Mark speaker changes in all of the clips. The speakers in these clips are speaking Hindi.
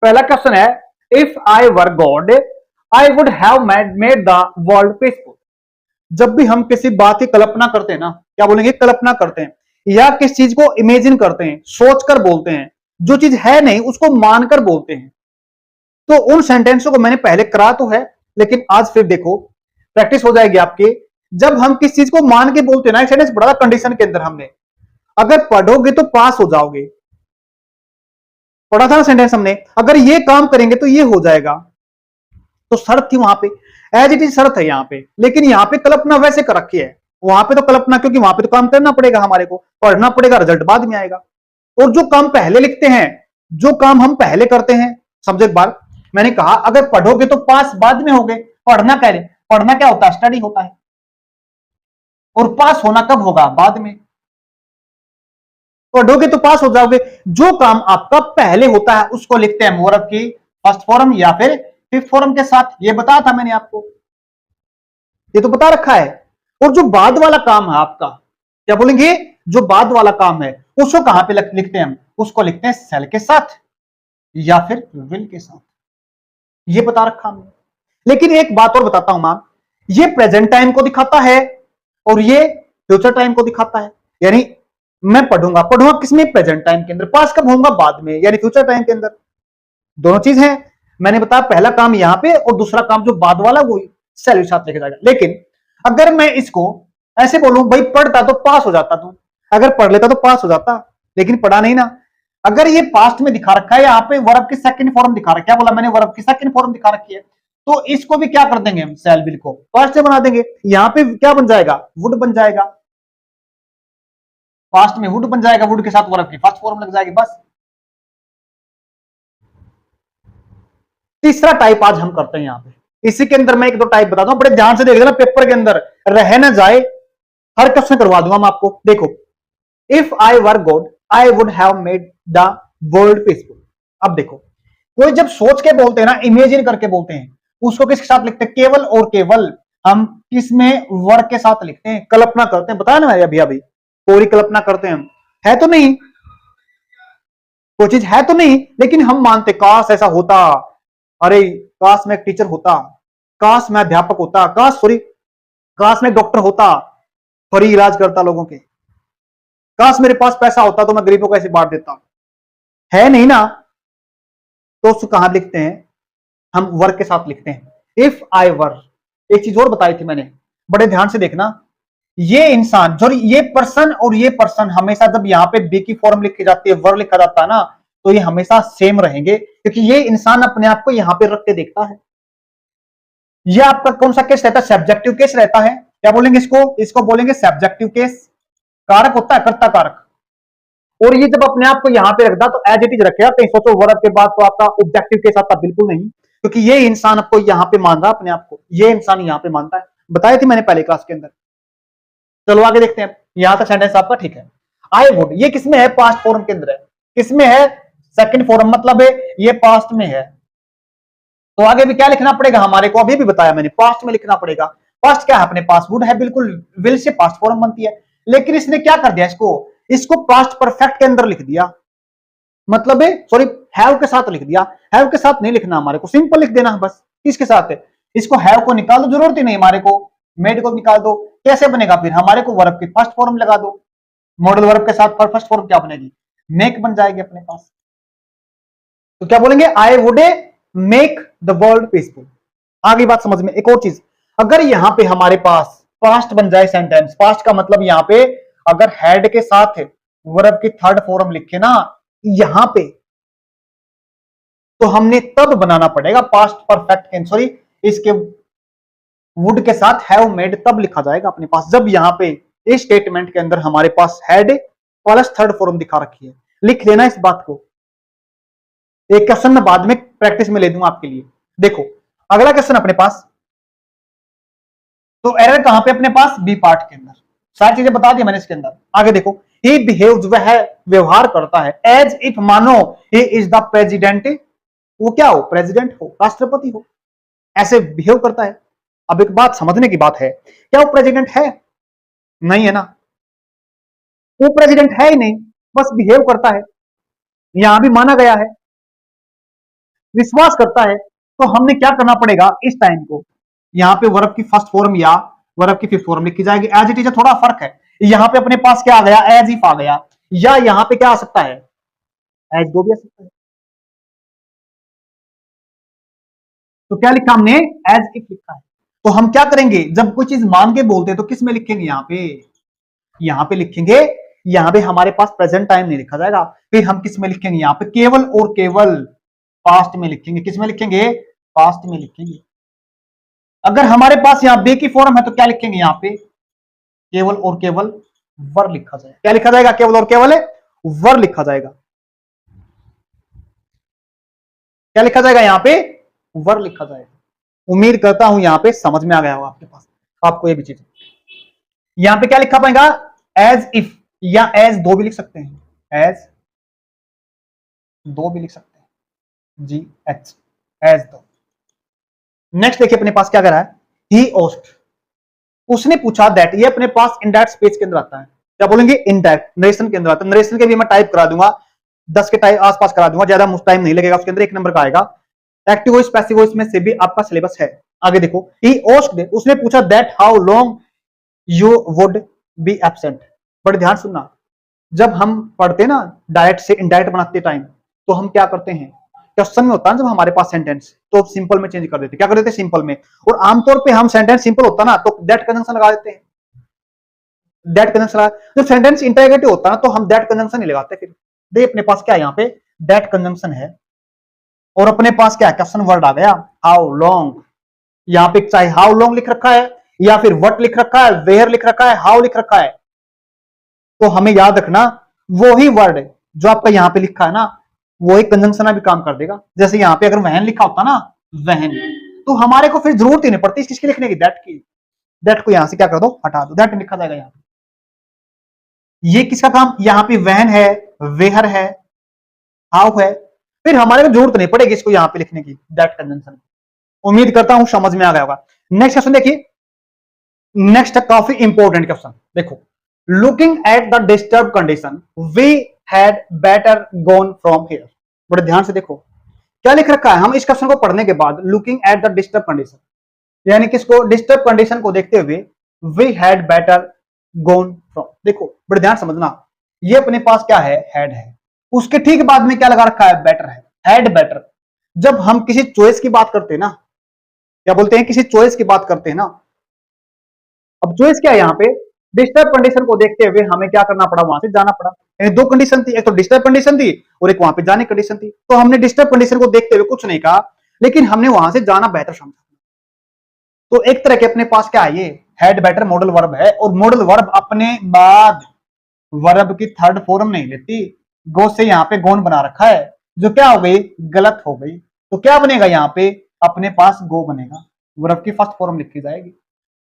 Speaker 1: पहला क्वेश्चन है, if I were God I would have made the world peaceful. जब भी हम किसी बात की कल्पना करते हैं ना, क्या बोलेंगे, कल्पना करते हैं या किस चीज को इमेजिन करते हैं, सोचकर बोलते हैं, जो चीज है नहीं उसको मानकर बोलते हैं। तो उन सेंटेंसों को मैंने पहले करा तो है, लेकिन आज फिर देखो प्रैक्टिस हो जाएगी आपकी। जब हम किस चीज को मान के बोलते हैं ना, एक सेंटेंस पढ़ा कंडीशन के अंदर हमने, अगर पढ़ोगे तो पास हो जाओगे, पढ़ा था ना सेंटेंस हमने, अगर ये काम करेंगे तो ये हो जाएगा। तो शर्त थी वहां पे, एज इट इज शर्त है यहाँ पे, लेकिन यहाँ पे कल्पना वैसे कर रखी है। वहां पे तो कल्पना, क्योंकि वहां पे तो काम करना पड़ेगा, हमारे को पढ़ना पड़ेगा, रिजल्ट बाद में आएगा। और जो काम पहले लिखते हैं, जो काम हम पहले करते हैं, समझो एक बार, मैंने कहा अगर पढ़ोगे तो पास बाद में होगे। पढ़ना कह रहे, पढ़ना क्या होता है, स्टडी होता है, और पास होना कब होगा, बाद में। पढ़ोगे तो पास हो जाओगे। जो काम आपका पहले होता है उसको लिखते हैं वर्ब की फर्स्ट फॉर्म या फिर फिफ्थ फॉर्म के साथ। ये बताया था मैंने आपको, ये तो बता रखा है। और जो बाद वाला काम है आपका, क्या बोलेंगे, जो बाद वाला काम है उसको कहां पे लिखते हैं हम, उसको लिखते हैं सेल के साथ या फिर विल के साथ। ये बता रखा हमने। लेकिन एक बात और बताता हूं मैम, ये प्रेजेंट टाइम को दिखाता है और ये फ्यूचर टाइम को दिखाता है। यानी मैं पढ़ूंगा, पढ़ूंगा किसमें, प्रेजेंट टाइम के अंदर, पास कब होऊंगा, बाद में, यानी फ्यूचर टाइम के अंदर। दोनों चीज है। मैंने बताया पहला काम यहां पे और दूसरा काम जो बाद वाला वो सेल के साथ लेके जाएगा। लेकिन अगर मैं इसको ऐसे बोलूं, भाई पढ़ता तो पास हो जाता तू, अगर पढ़ लेता तो पास हो जाता, लेकिन पढ़ा नहीं ना। अगर ये पास्ट में दिखा रखा है, यहाँ पे वर्ब की सेकंड फॉर्म दिखा रखा है, क्या बोला मैंने, वर्ब की सेकंड फॉर्म दिखा रखी है, तो इसको भी क्या कर देंगे हम, सेल विल को पास्ट में बना देंगे। यहाँ पे क्या बन जाएगा, वुड बन जाएगा। पास्ट में वुड बन जाएगा, वुड के साथ वर्ब की फर्स्ट फॉर्म लग जाएगी, बस। तीसरा टाइप आज हम करते हैं यहाँ पे। इसी के अंदर मैं एक दो टाइप बताता हूं, बड़े ध्यान से देख लेना, पेपर के अंदर रह ना जाए, हर क्वेश्चन करवा दूंगा मैं आपको। देखो, if I were God I would have made the world peaceful. अब देखो, कोई जब सोच के बोलते हैं ना, इमेजिन करके बोलते हैं, उसको किसके साथ लिखते हैं, केवल और केवल हम किसमें, वर्ग के साथ लिखते हैं, कल्पना करते हैं। बताया ना मैंने अभी अभी, पूरी कल्पना करते हैं हम, है तो नहीं, कोई चीज है तो नहीं, लेकिन हम मानते काश ऐसा होता, अरे काश मैं एक टीचर होता, काश मैं अध्यापक होता, काश मैं डॉक्टर होता, फ्री इलाज करता लोगों के, काश मेरे पास पैसा होता तो मैं गरीबों को ऐसे बांट देता। है नहीं ना, तो उसको कहां लिखते हैं, हम वर्क के साथ लिखते हैं, इफ आई वर। एक चीज और बताई थी मैंने, बड़े ध्यान से देखना, ये इंसान जो ये पर्सन और ये पर्सन हमेशा जब यहाँ पे बी की फॉर्म लिखी जाती है, वर्ग लिखा जाता है ना, तो ये हमेशा सेम रहेंगे, क्योंकि ये इंसान अपने आप को यहां पे रख के देखता है। ये आपका कौन सा केस रहता है, सब्जेक्टिव केस रहता है। क्या बोलेंगे इसको, इसको बोलेंगे सब्जेक्टिव केस। कारक होता है, कर्ता कारक। और ये जब अपने आप को यहां पे रखता तो एज इट इज रखेगा, कहीं सोचो वर्ब के बाद तो आपका ऑब्जेक्टिव केस आता, बिल्कुल नहीं, क्योंकि ये इंसान आपको यहां पे मान रहा है, अपने आप को ये इंसान यहां पे मानता है। बताई थी मैंने पहले क्लास के अंदर। चलो आगे देखते हैं, यहां तक सेंटेंस आपका ठीक है। आई वुड, ये किसमें है, पास्ट फॉर्म के अंदर है, किसमें है, सेकंड फॉर्म, मतलब है ये पास्ट में है। तो आगे भी क्या लिखना पड़ेगा हमारे को, अभी भी बताया मैंने, पास्ट में लिखना पड़ेगा। पास्ट क्या है अपने पास, वुड है, बिल्कुल विल से पास्ट फॉर्म बनती है। लेकिन इसने क्या कर दिया, इसको पास्ट परफेक्ट के अंदर लिख दिया, मतलब है सॉरी, हैव के साथ लिख दिया। हैव के साथ नहीं लिखना हमारे को, सिंपल लिख देना बस। किसके साथ है, इसको हैव को निकाल दो, जरूरत ही नहीं हमारे को, मेड को निकाल दो। कैसे बनेगा फिर, हमारे को वर्ब की फर्स्ट फॉर्म लगा दो, मॉडल वर्ब के साथ फर्स्ट फॉर्म क्या बनेगी, मेक बन जाएगी अपने पास। तो क्या बोलेंगे, I would make the world peaceful. आगे बात समझ में, एक और चीज, अगर यहां पे हमारे पास पास्ट बन जाए सेंटेंस, पास्ट का मतलब यहां पे अगर हैड के साथ वर्ब की थर्ड फॉर्म लिखे ना यहां पे, तो हमने तब बनाना पड़ेगा पास्ट परफेक्ट, सॉरी इसके वुड के साथ हैव मेड तब लिखा जाएगा अपने पास, जब यहां पे इस स्टेटमेंट के अंदर हमारे पास हैड प्लस थर्ड फॉर्म दिखा रखी है। लिख लेना इस बात को, एक क्वेश्चन में बाद में प्रैक्टिस में ले दूंगा आपके लिए। देखो अगला क्वेश्चन अपने पास, तो एरर कहां पे अपने पास, बी पार्ट के अंदर, सारी चीजें बता दी मैंने इसके अंदर। आगे देखो, ही बिहेव्स, वह व्यवहार करता है, एज इफ, मानो ही इज द प्रेसिडेंट, वो क्या हो, प्रेसिडेंट हो, राष्ट्रपति हो, ऐसे बिहेव करता है। अब एक बात समझने की बात है, क्या वो प्रेसिडेंट है, नहीं है ना, वो प्रेसिडेंट है ही नहीं, बस बिहेव करता है, यहां भी माना गया है। विश्वास करता है, तो हमने क्या करना पड़ेगा, इस टाइम को यहाँ पे वर्ब की फर्स्ट फॉर्म या वर्ब की फिफ्थ फॉर्म लिखी जाएगी। एज इट इज थोड़ा फर्क है, यहाँ पे अपने पास क्या आ गया, एज इफ आ गया, या यहाँ पे क्या आ सकता है, एज दो भी आ सकता है। तो क्या लिखा हमने, एज इफ लिखा है। तो हम क्या करेंगे, जब कोई चीज मान के बोलते हैं तो किस में लिखेंगे, यहाँ पे लिखेंगे। यहाँ पे हमारे पास प्रेजेंट टाइम नहीं लिखा जाएगा, फिर हम किस में लिखेंगे, यहाँ पे केवल और केवल पास्ट में लिखेंगे। किस में लिखेंगे, पास्ट में लिखेंगे। अगर हमारे पास यहाँ बे की फॉर्म है तो क्या लिखेंगे, यहाँ पे केवल और केवल वर लिखा जाएगा। क्या लिखा जाएगा, केवल और केवल वर लिखा जाएगा। क्या लिखा जाएगा, यहाँ पे वर लिखा जाएगा। उम्मीद करता हूं यहाँ पे समझ में आ गया होगा आपके पास, आपको ये भी चीज। यहाँ पे क्या लिखा पाएगा, एज इफ, या एज दो भी लिख सकते हैं, एज दो भी लिख सकते हैं, जी एच, एज दो। नेक्स्ट देखिए अपने पास क्या कर रहा है, ही ओस्ट, उसने पूछा दैट, ये अपने पास इनडायरेक्ट स्पीच के अंदर आता है। क्या बोलेंगे, इनडायरेक्ट नरेशन के अंदर आता है। नरेशन के भी मैं टाइप करा दूंगा, 10 के टाइप आसपास करा दूंगा, ज्यादा टाइम नहीं लगेगा। उसके अंदर 1 नंबर का आएगा। एक्टिव वॉइस पैसिव वॉइस में से भी आपका सिलेबस है। आगे देखो, ही ओस्क्ड, उसने पूछा that how long you would be absent. बड़े ध्यान सुनना, जब हम पढ़ते ना डायरेक्ट से इनडायरेक्ट बनाते टाइम, तो हम क्या करते हैं, क्वेश्चन में होता है जब हमारे पास सेंटेंस, तो सिंपल में चेंज कर देते। क्या कर देते, सिंपल में। और आमतौर पे हम सेंटेंस सिंपल होता ना तो दैट कंजंक्शन लगा देते हैं, दैट कंजंक्शन लगा। जब सेंटेंस इंटरोगेटिव होता ना तो हम दैट कंजंक्शन नहीं लगाते। फिर देखिए अपने पास क्या है, यहाँ पे दैट कंजंक्शन है, और अपने पास क्या है, क्वेश्चन वर्ड आ गया, हाउ लॉन्ग। यहाँ पे चाहे हाउ लॉन्ग लिख रखा है, या फिर व्हाट लिख रखा है, वेयर लिख रखा है, हाउ लिख रखा है, तो हमें याद रखना वो ही वर्ड जो आपका यहाँ पे लिखा है ना, वो एक कंजंक्शन भी काम कर देगा। जैसे यहाँ पे अगर वहन लिखा होता ना, वहन, तो हमारे को फिर जरूरत ही नहीं पड़ती किसकी लिखने की, दैट की। दैट को यहां से क्या कर दो, हटा दो, दैट लिखा जाएगा यहाँ पे। ये किसका काम, यहाँ पे वहन है, वेहर है, हाउ है, फिर हमारे को जरूरत नहीं पड़ेगी इसको यहाँ पे लिखने की, दैट कंजंक्शन। उम्मीद करता हूं समझ में आ गया होगा। नेक्स्ट क्वेश्चन देखिए, नेक्स्ट काफी इंपॉर्टेंट क्वेश्चन देखो, looking at the disturb condition we had better gone from here. बड़े ध्यान से देखो क्या लिख रखा है। हम इस क्वेश्चन को पढ़ने के बाद looking at the disturb condition, यानी किसको, डिस्टर्ब कंडीशन को देखते हुए we had better gone from. देखो बड़े ध्यान समझना, ये अपने पास क्या है, हैड है, उसके ठीक बाद में क्या लगा रखा है, बेटर है, हैड बेटर। जब हम किसी चॉइस की बात करते हैं ना, क्या बोलते हैं, किसी चॉइस की बात करते हैं ना, अब चॉइस क्या है, यहाँ पे डिस्टर्ब कंडीशन को देखते हुए हमें क्या करना पड़ा, वहां से जाना पड़ा। यानी दो कंडीशन थी, एक तो डिस्टर्ब कंडीशन थी और एक वहां पे जाने कंडीशन थी। तो हमने डिस्टर्ब कंडीशन को देखते हुए कुछ नहीं कहा, लेकिन हमने वहां से जाना बेहतर समझा। तो एक तरह के अपने पास क्या है, ये हैड बेटर मॉडल वर्ब है, और मॉडल वर्ब अपने बाद वर्ब की थर्ड फॉर्म नहीं लेती। गो से यहाँ पे गोन बना रखा है, जो क्या हो गई, गलत हो गई। तो क्या बनेगा, यहाँ पे अपने पास गो बनेगा, वर्ब की फर्स्ट फॉर्म लिखी जाएगी।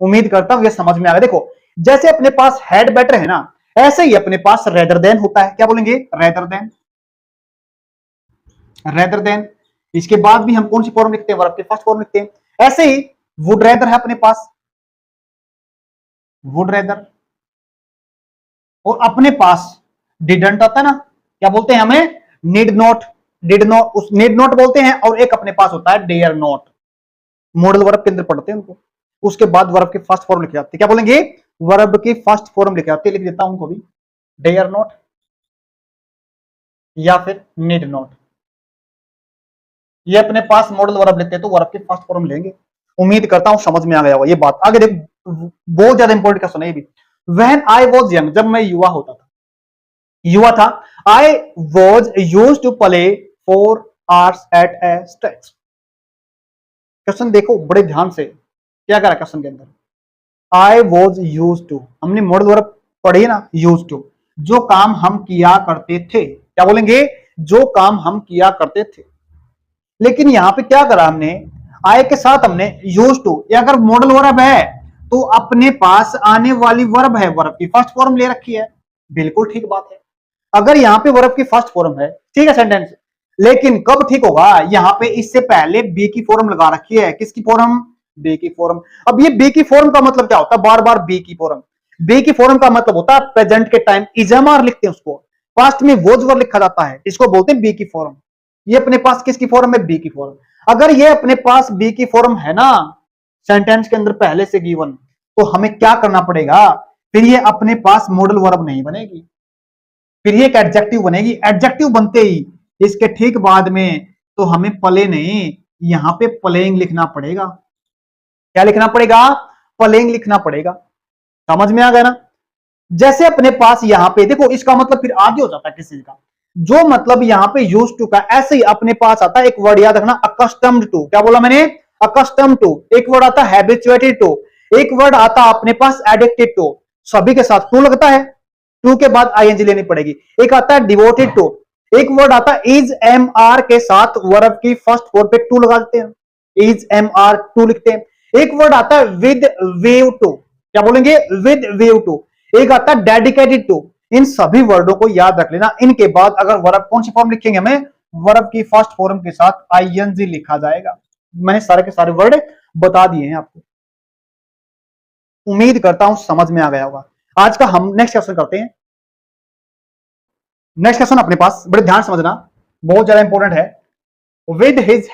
Speaker 1: उम्मीद करता हूं ये समझ में आ गया। देखो जैसे अपने पास हैड बेटर है ना, ऐसे ही अपने पास रेदर देन होता है। क्या बोलेंगे, रेदर देन, रेदर देन। इसके बाद भी हम कौन सी फॉर्म लिखते हैं, वर्ब की फर्स्ट फॉर्म लिखते हैं। ऐसे ही वुड रेदर है अपने पास, वुड रेदर, और अपने पास डिडंट आता है ना, क्या बोलते हैं हमें, नीड नॉट, डिड नॉट, उस नीड नॉट बोलते हैं। और एक अपने पास होता है डेयर नॉट, मॉडल वर्ब के अंदर पढ़ते हैं उनको। उसके बाद वर्ब की फर्स्ट फॉर्म लिखी जाती है, क्या बोलेंगे, वर्ब की फर्स्ट फॉर्म लिखी जाती है। लिख देता हूं उनको भी, डेयर नॉट या फिर नीड नॉट। ये अपने पास मॉडल वर्ब लेते हैं तो वर्ब की फर्स्ट फॉर्म लेंगे। उम्मीद करता हूं समझ में आ गया होगा ये बात। आगे देख, बहुत ज्यादा इंपॉर्टेंट क्वेश्चन है ये भी। व्हेन आई वाज यंग, जब मैं युवा होता था, युवा था, I was used to play 4 hours at a stretch. Question देखो बड़े ध्यान से, क्या करा क्वेश्चन के अंदर, आई वॉज यूज टू, हमने मॉडल वर्ब पढ़ी ना, यूज टू, जो काम हम किया करते थे। क्या बोलेंगे, जो काम हम किया करते थे। लेकिन यहां पे क्या करा हमने, आई के साथ हमने यूज टू, या अगर मॉडल वर्ब है तो अपने पास आने वाली वर्ब है, वर्ब की फर्स्ट फॉर्म ले रखी है। बिल्कुल ठीक बात है। अगर यहाँ पे वर्ब की फर्स्ट फॉर्म है, ठीक है सेंटेंस, लेकिन कब ठीक होगा, यहाँ पे इससे पहले बी की फॉर्म लगा रखी है। किसकी फॉर्म, बी की फॉर्म। अब ये बी की फॉर्म का मतलब क्या होता है, बार बार बी की फॉर्म। बी की फॉर्म का मतलब होता है प्रेजेंट के टाइम इजमआर लिखते हैं उसको, पास्ट में वोज वर्ब लिखा जाता है, इसको बोलते हैं बी की फॉर्म। ये अपने पास किसकी फॉर्म है, बी की फॉर्म। अगर ये अपने पास बी की फॉर्म है ना सेंटेंस के अंदर पहले से गिवन, तो हमें क्या करना पड़ेगा, फिर ये अपने पास मॉडल वर्ब नहीं बनेगी, फिर ये एक एडजेक्टिव बनेगी। एडजेक्टिव बनते ही इसके ठीक बाद में तो हमें प्ले नहीं, यहां पे प्लेइंग लिखना पड़ेगा। क्या लिखना पड़ेगा, प्लेइंग लिखना पड़ेगा। समझ में आ गया ना। जैसे अपने पास यहां पे देखो, इसका मतलब फिर आगे हो जाता है किसी का, जो मतलब यहां पे यूज टू का, ऐसे ही अपने पास आता है एक वर्ड, याद रखना, अकस्टम्ड टू। क्या बोला मैंने, अकस्टम्ड टू। एक वर्ड आता है हैबिचुएटेड टू, एक वर्ड आता है अपने पास एडिक्टेड टू, सभी के साथ टू लगता है, टू के बाद आईएनजी लेनी पड़ेगी। एक आता है डिवोटेड टू, एक वर्ड आता है इज एम आर के साथ वर्ब की फर्स्ट फॉर्म पे टू लगा देते हैं, इज एम आर टू लिखते हैं। एक वर्ड आता है विद वेव टू, क्या बोलेंगे, विद वेव टू। एक आता है डेडिकेटेड टू। इन सभी वर्डों को याद रख लेना। इनके बाद अगर वर्ब कौन सी फॉर्म लिखेंगे, हमें वर्ब की फर्स्ट फॉर्म के साथ आईएनजी लिखा जाएगा। मैंने सारे के सारे वर्ड बता दिए हैं आपको, उम्मीद करता हूं समझ में आ गया होगा। आज का हम नेक्स्ट क्वेश्चन करते हैं। नेक्स्ट क्वेश्चन अपने पास बड़े ध्यान समझना, बहुत ज्यादा इंपॉर्टेंट है। With his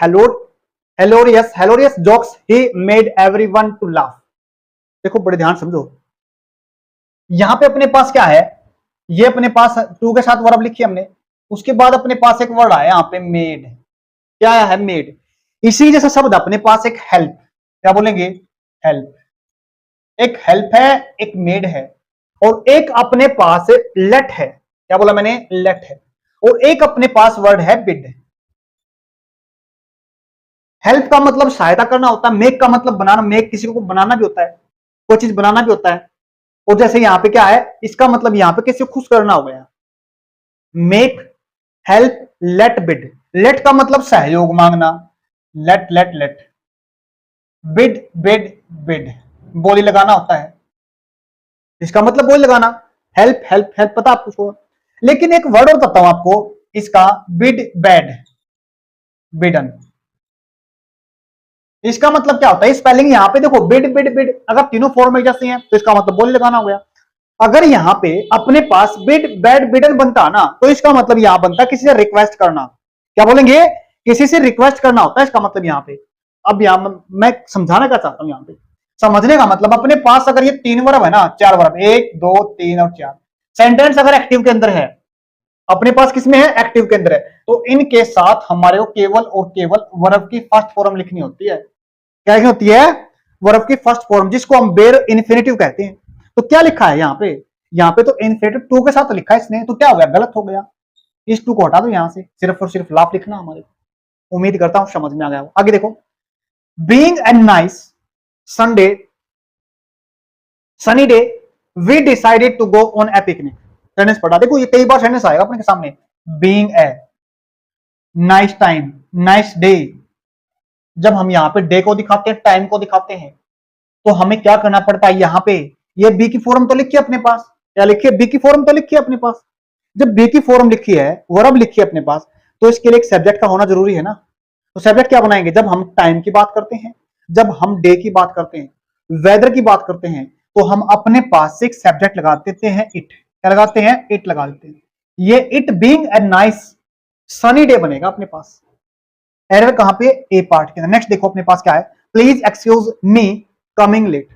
Speaker 1: hilarious jokes he made everyone to laugh. देखो बड़े ध्यान समझो, यहां पे अपने पास क्या है, ये अपने पास टू के साथ वर्ब लिखी हमने, उसके बाद अपने पास एक वर्ड आया यहां पे मेड। क्या आया है, मेड। इसी जैसा शब्द अपने पास एक हेल्प, क्या बोलेंगे, हेल्प। एक हेल्प है, एक मेड है, और एक अपने पास लेट है। क्या बोला मैंने, लेट है। और एक अपने पास वर्ड है बिड। हेल्प का मतलब सहायता करना होता है, मेक का मतलब बनाना, मेक किसी को बनाना भी होता है, कोई चीज बनाना भी होता है। और जैसे यहां पे क्या है, इसका मतलब यहां पे किसी को खुश करना हो गया, make, help, let, bid. Let का मतलब सहयोग मांगना, let let let. Bid bid bid, बोली लगाना होता है, इसका मतलब बोली लगाना। हेल्प हेल्प हेल्प पता आपको। लेकिन एक वर्ड और बताता हूं आपको इसका, बिड बैड, बिडन। इसका मतलब क्या होता है, स्पेलिंग यहां पे देखो, बिड बिड बिड, अगर तीनों फॉर्म में जैसे हैं तो इसका मतलब बोली लगाना हो गया। अगर यहां पे अपने पास बिड बैड बिडन बनता ना, तो इसका मतलब यहां बनता किसी से रिक्वेस्ट करना। क्या बोलेंगे, किसी से रिक्वेस्ट करना होता है इसका मतलब यहां पे। अब यहां मैं समझाना क्या चाहता हूं, यहां पे समझने का मतलब, अपने पास अगर ये तीन वर्ब है ना, चार वर्ब, एक दो तीन और चार, सेंटेंस अगर एक्टिव के अंदर है, अपने पास किसमें है, एक्टिव के अंदर है, तो इनके साथ हमारे को केवल और केवल वर्ब की फर्स्ट फॉर्म लिखनी होती है। क्या लिखनी होती है, वर्ब की फर्स्ट फॉर्म, जिसको हम बेर इन्फिनेटिव कहते हैं। तो क्या लिखा है यहाँ पे, यहाँ पे तो इन्फिनेटिव टू के साथ लिखा है इसने, तो क्या हो गया, गलत हो गया। इस टू को हटा दो यहां से, सिर्फ और सिर्फ लाभ लिखना हमारे। उम्मीद करता हूं समझ में आ गया। आगे देखो, being a nice Sunday sunny day we decided to go on a picnic. Sentence पढ़ा, देखो ये कई बार सेंटेंस आएगा अपने सामने। Being a nice time, nice day, जब हम यहाँ पे डे को दिखाते हैं, टाइम को दिखाते हैं, तो हमें क्या करना पड़ता है, यहाँ पे ये बी की फॉर्म तो लिखिए अपने पास। क्या लिखिए, बी की फॉर्म तो लिखिए अपने पास। जब बी की फॉर्म लिखी है, वर्ब लिखी है अपने पास, तो इसके लिए एक सब्जेक्ट का होना जरूरी है ना। तो सब्जेक्ट क्या बनाएंगे, जब हम टाइम की बात करते हैं, जब हम डे की बात करते हैं, वेदर की बात करते हैं, तो हम अपने पास एक सब्जेक्ट लगा देते हैं, इट। क्या लगाते हैं, इट लगा देते हैं। ये it being a nice sunny day बनेगा अपने पास। एरर कहां पे, ए पार्ट के अंदर। नेक्स्ट देखो अपने पास क्या है, please excuse me coming late.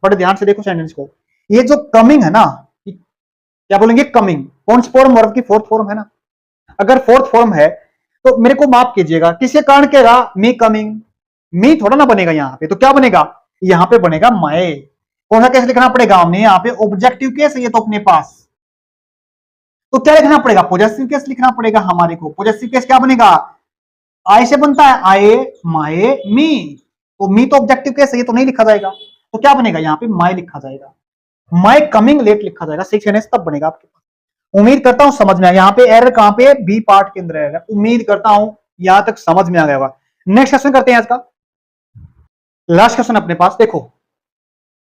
Speaker 1: बड़े ध्यान से देखो सेंटेंस को, ये जो कमिंग है ना, क्या बोलेंगे, कमिंग कौन सी फॉर्म, वर्ब की फोर्थ फॉर्म है ना। अगर फोर्थ फॉर्म है तो मेरे को माफ कीजिएगा, किसके कारण कहेगा, मी कमिंग, मी थोड़ा ना बनेगा यहाँ पे, तो क्या बनेगा, यहाँ पे बनेगा माए। कौन सा केस लिखना पड़ेगा हमें, यहाँ पे ऑब्जेक्टिव केस है ये तो अपने पास, तो क्या लिखना पड़ेगा, पॉजेसिव केस लिखना पड़ेगा हमारे को। पॉजेसिव केस क्या बनेगा, आई से बनता है, आए माए मी, तो मी तो ऑब्जेक्टिव केस है, ये तो नहीं लिखा जाएगा, तो क्या बनेगा, यहाँ पे माई लिखा जाएगा, माई कमिंग लेट लिखा जाएगा। सिक्स तब बनेगा आपके पास। उम्मीद करता हूं समझ में आया। यहाँ पे एरर कहां पे, बी पार्ट के अंदर है। उम्मीद करता हूं यहां तक समझ में आ गया होगा। नेक्स्ट क्वेश्चन करते हैं आज का, लास्ट क्वेश्चन अपने पास। देखो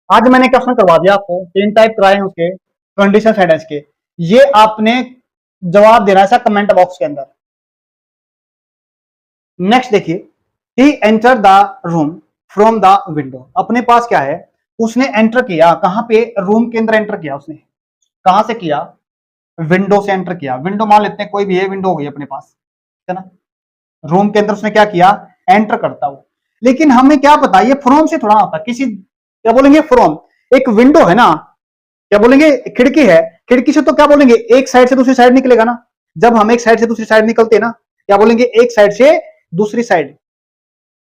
Speaker 1: आज मैंने क्वेश्चन करवा दिया आपको, तीन टाइप कराए हैं उसके, कंडीशन सेंटेंस के। ये आपने जवाब देना है कमेंट बॉक्स के अंदर। नेक्स्ट देखिए, he enter the room from the window. अपने पास क्या है, उसने एंटर किया कहां पे, रूम के अंदर एंटर किया उसने। कहां से किया, विंडो से एंटर किया। विंडो मान लेते हैं कोई भी है, विंडो हो गई अपने पास, है ना। रूम के अंदर उसने क्या किया, एंटर करता हुआ। लेकिन हमें क्या पता ये फ्रॉम से थोड़ा होता, किसी क्या बोलेंगे फ्रॉम, एक विंडो है ना, क्या बोलेंगे खिड़की है, खिड़की से तो क्या बोलेंगे एक साइड से दूसरी साइड निकलेगा ना। जब हम एक साइड से दूसरी साइड निकलते हैं ना, क्या बोलेंगे एक साइड से दूसरी साइड,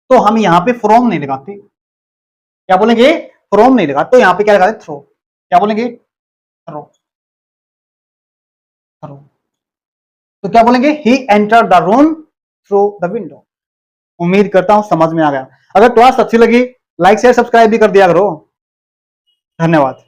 Speaker 1: तो हम यहां पे फ्रॉम नहीं लगाते, क्या बोलेंगे फ्रॉम नहीं लगाते, तो यहां पे क्या लगाते थ्रो, क्या बोलेंगे थ्रो, थ्रो। तो क्या बोलेंगे he enter the room through the window. उम्मीद करता हूं समझ में आ गया। अगर क्लास अच्छी लगी लाइक शेयर सब्सक्राइब भी कर दिया करो। धन्यवाद।